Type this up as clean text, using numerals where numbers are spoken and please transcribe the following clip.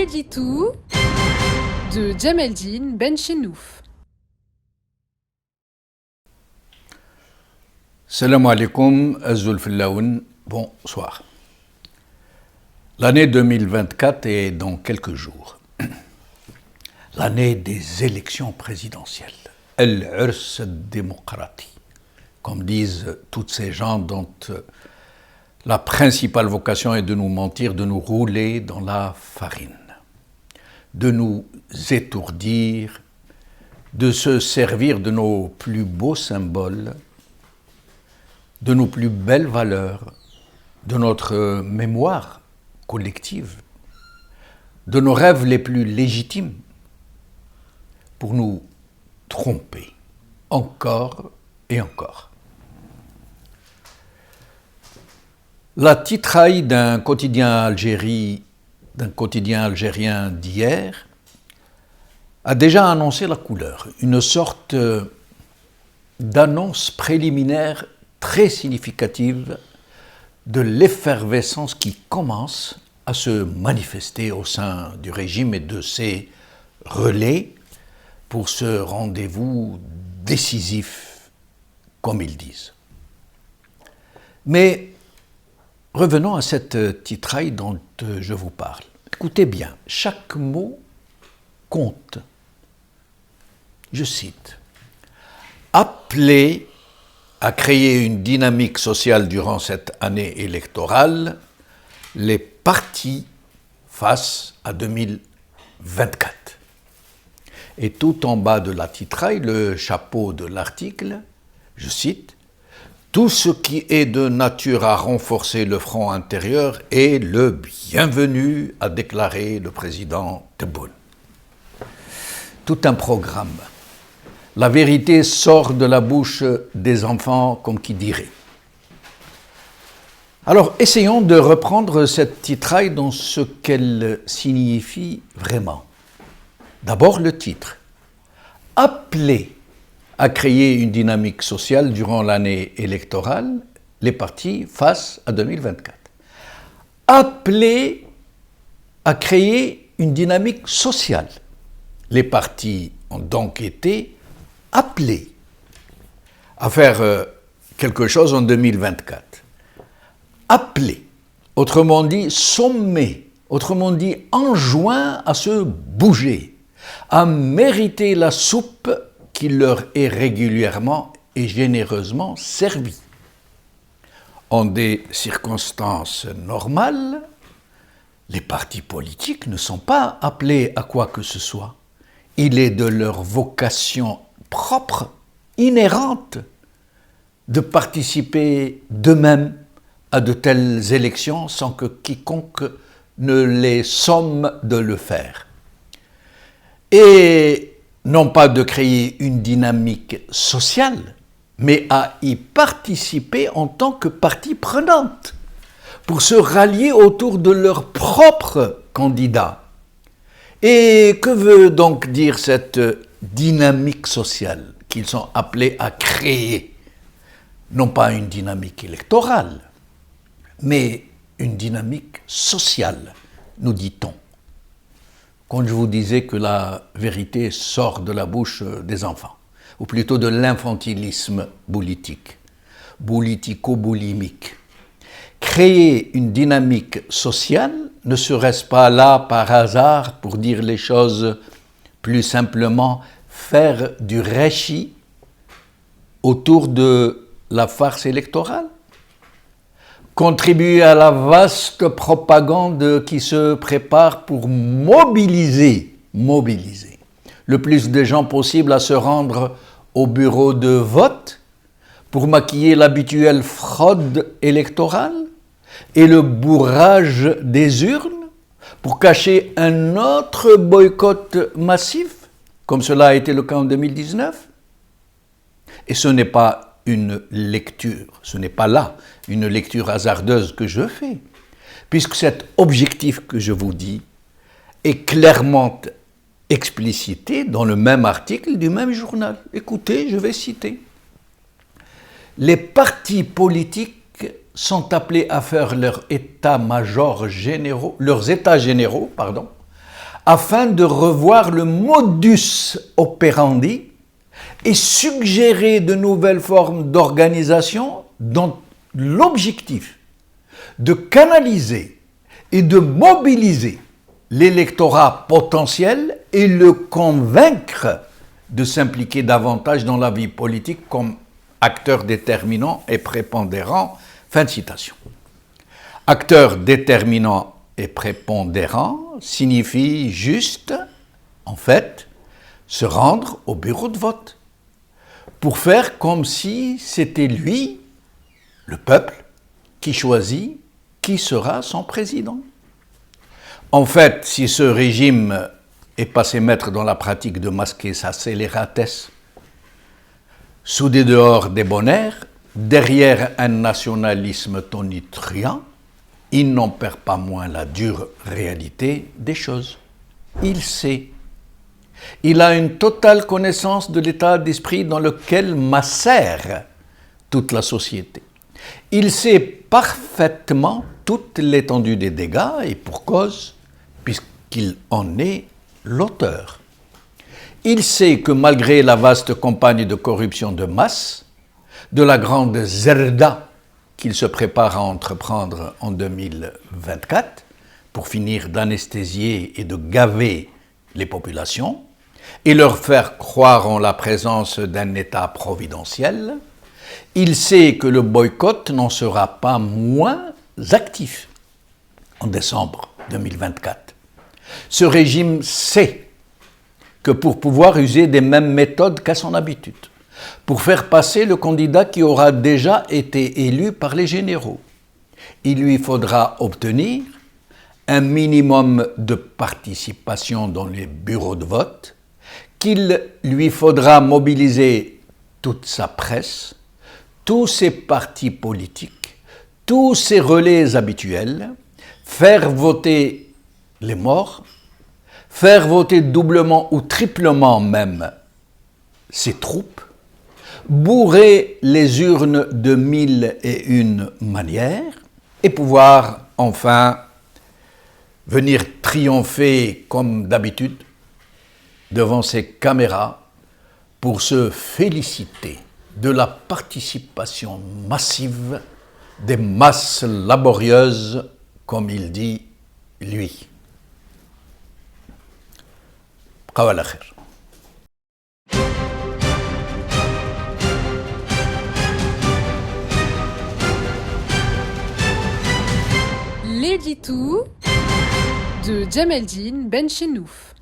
Editou de Djemeldine Benchenouf. Salam alaikum, Azul Fillaoun, bonsoir. L'année 2024 est dans quelques jours. L'année des élections présidentielles. El-Urs démocratie, comme disent toutes ces gens dont la principale vocation est de nous mentir, de nous rouler dans la farine, de nous étourdir, de se servir de nos plus beaux symboles, de nos plus belles valeurs, de notre mémoire collective, de nos rêves les plus légitimes, pour nous tromper, encore et encore. La titraille d'un quotidien algérien d'hier a déjà annoncé la couleur, une sorte d'annonce préliminaire très significative de l'effervescence qui commence à se manifester au sein du régime et de ses relais pour ce rendez-vous décisif, comme ils disent. Mais revenons à cette titraille dont je vous parle. Écoutez bien, chaque mot compte. Je cite. Appeler à créer une dynamique sociale durant cette année électorale, les partis face à 2024. Et tout en bas de la titraille, le chapeau de l'article, je cite, « Tout ce qui est de nature à renforcer le front intérieur est le bienvenu », a déclaré le président Tebboune. Tout un programme. La vérité sort de la bouche des enfants, comme qui dirait. Alors, essayons de reprendre cette titraille dans ce qu'elle signifie vraiment. D'abord, le titre. Appeler à créer une dynamique sociale durant l'année électorale, les partis face à 2024. Appeler à créer une dynamique sociale. Les partis ont donc été appelés à faire quelque chose en 2024. Appelés, autrement dit sommés, autrement dit enjoints à se bouger, à mériter la soupe qui leur est régulièrement et généreusement servie. En des circonstances normales, les partis politiques ne sont pas appelés à quoi que ce soit. Il est de leur vocation propre, inhérente, de participer d'eux-mêmes à de telles élections sans que quiconque ne les somme de le faire. Et non pas de créer une dynamique sociale, mais à y participer en tant que partie prenante, pour se rallier autour de leur propre candidat. Et que veut donc dire cette dynamique sociale qu'ils sont appelés à créer? Non pas une dynamique électorale, mais une dynamique sociale, nous dit-on. Quand je vous disais que la vérité sort de la bouche des enfants, ou plutôt de l'infantilisme politique, politico-boulimique. Créer une dynamique sociale, ne serait-ce pas là par hasard pour dire les choses plus simplement, faire du réchi autour de la farce électorale? Contribuer à la vaste propagande qui se prépare pour mobiliser le plus de gens possible à se rendre au bureau de vote pour maquiller l'habituelle fraude électorale et le bourrage des urnes pour cacher un autre boycott massif, comme cela a été le cas en 2019. Et ce n'est pas une lecture, ce n'est pas là une lecture hasardeuse que je fais, puisque cet objectif que je vous dis est clairement explicité dans le même article du même journal. Écoutez, je vais citer. Les partis politiques sont appelés à faire leurs états généraux, afin de revoir le modus operandi et suggérer de nouvelles formes d'organisation dont l'objectif de canaliser et de mobiliser l'électorat potentiel et le convaincre de s'impliquer davantage dans la vie politique comme acteur déterminant et prépondérant. Fin de citation. Acteur déterminant et prépondérant signifie juste, en fait, se rendre au bureau de vote pour faire comme si c'était lui, le peuple, qui choisit qui sera son président. En fait, si ce régime est passé maître dans la pratique de masquer sa scélératesse sous des dehors débonnaires, derrière un nationalisme tonitruant, il n'en perd pas moins la dure réalité des choses. Il sait. Il a une totale connaissance de l'état d'esprit dans lequel macère toute la société. Il sait parfaitement toute l'étendue des dégâts et pour cause, puisqu'il en est l'auteur. Il sait que malgré la vaste campagne de corruption de masse, de la grande zerda qu'il se prépare à entreprendre en 2024 pour finir d'anesthésier et de gaver les populations et leur faire croire en la présence d'un État providentiel, il sait que le boycott n'en sera pas moins actif en décembre 2024. Ce régime sait que pour pouvoir user des mêmes méthodes qu'à son habitude, pour faire passer le candidat qui aura déjà été élu par les généraux, il lui faudra obtenir un minimum de participation dans les bureaux de vote, qu'il lui faudra mobiliser toute sa presse, tous ses partis politiques, tous ses relais habituels, faire voter les morts, faire voter doublement ou triplement même ses troupes, bourrer les urnes de 1001 manières et pouvoir enfin venir triompher comme d'habitude devant ces caméras pour se féliciter de la participation massive des masses laborieuses, comme il dit lui. Qawala khair. L'édito de Djemeldine Benchenouf.